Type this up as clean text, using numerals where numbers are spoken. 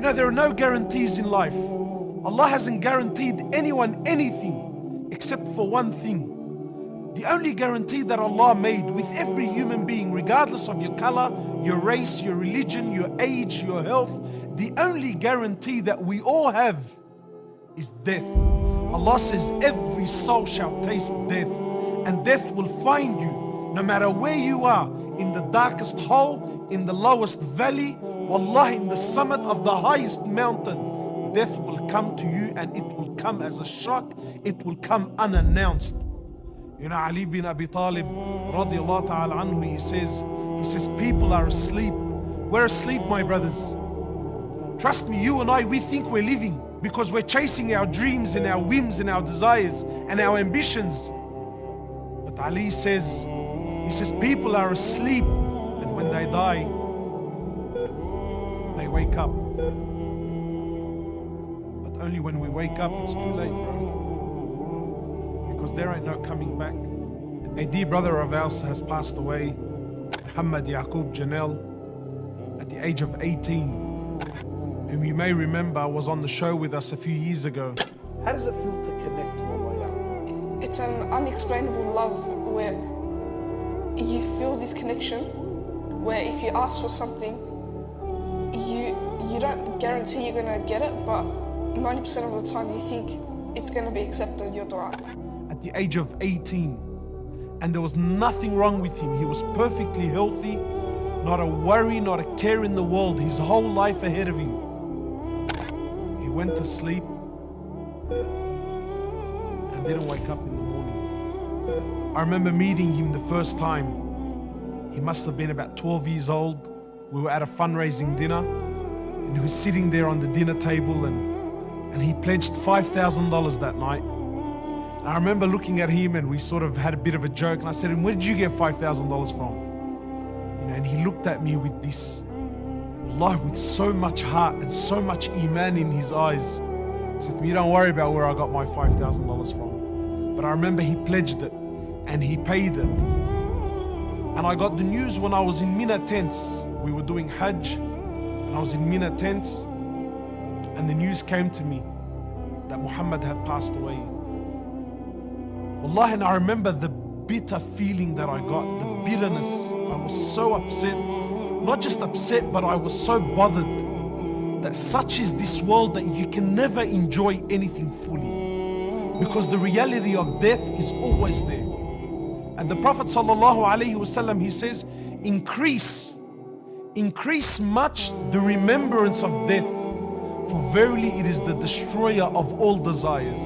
There are no guarantees in life. Allah hasn't guaranteed anyone anything except for one thing. The only guarantee that Allah made with every human being, regardless of your color, your race, your religion, your age, your health, the only guarantee that we all have is death. Allah says every soul shall taste death, and death will find you no matter where you are, in the darkest hole, in the lowest valley, wallah, in the summit of the highest mountain. Death will come to you, and it will come as a shock. It will come unannounced. Ali bin Abi Talib radiallahu ta'ala anhu, he says people are asleep. We're asleep, my brothers. Trust me, you and I, we think we're living because we're chasing our dreams and our whims and our desires and our ambitions. But Ali says, people are asleep, and when they die, they wake up. But only when we wake up, it's too late, bro. Because there ain't no coming back. A dear brother of ours has passed away, Muhammad Yaqub Janel, at the age of 18, whom you may remember was on the show with us a few years ago. How does it feel to connect to Allah? It's an unexplainable love where you feel this connection, where if you ask for something, you don't guarantee you're gonna get it, but 90% of the time you think it's gonna be accepted, your dua. At the age of 18, and there was nothing wrong with him. He was perfectly healthy, not a worry, not a care in the world, his whole life ahead of him. He went to sleep and didn't wake up in the morning. I remember meeting him the first time. He must have been about 12 years old. We were at a fundraising dinner, and he was sitting there on the dinner table, and he pledged $5,000 that night. And I remember looking at him, and we sort of had a bit of a joke, and I said to him, "Where did you get $5,000 from?" And he looked at me with this, Allah, with so much heart and so much iman in his eyes. He said to me, "You don't worry about where I got my $5,000 from." But I remember he pledged it, and he paid it. And I got the news when I was in Mina tents. We were doing Hajj, and I was in Mina tents, and the news came to me that Muhammad had passed away. Wallah, and I remember the bitter feeling that I got, the bitterness. I was so upset, not just upset, but I was so bothered that such is this world that you can never enjoy anything fully, because the reality of death is always there. And the Prophet ﷺ, he says, increase much the remembrance of death, for verily it is the destroyer of all desires.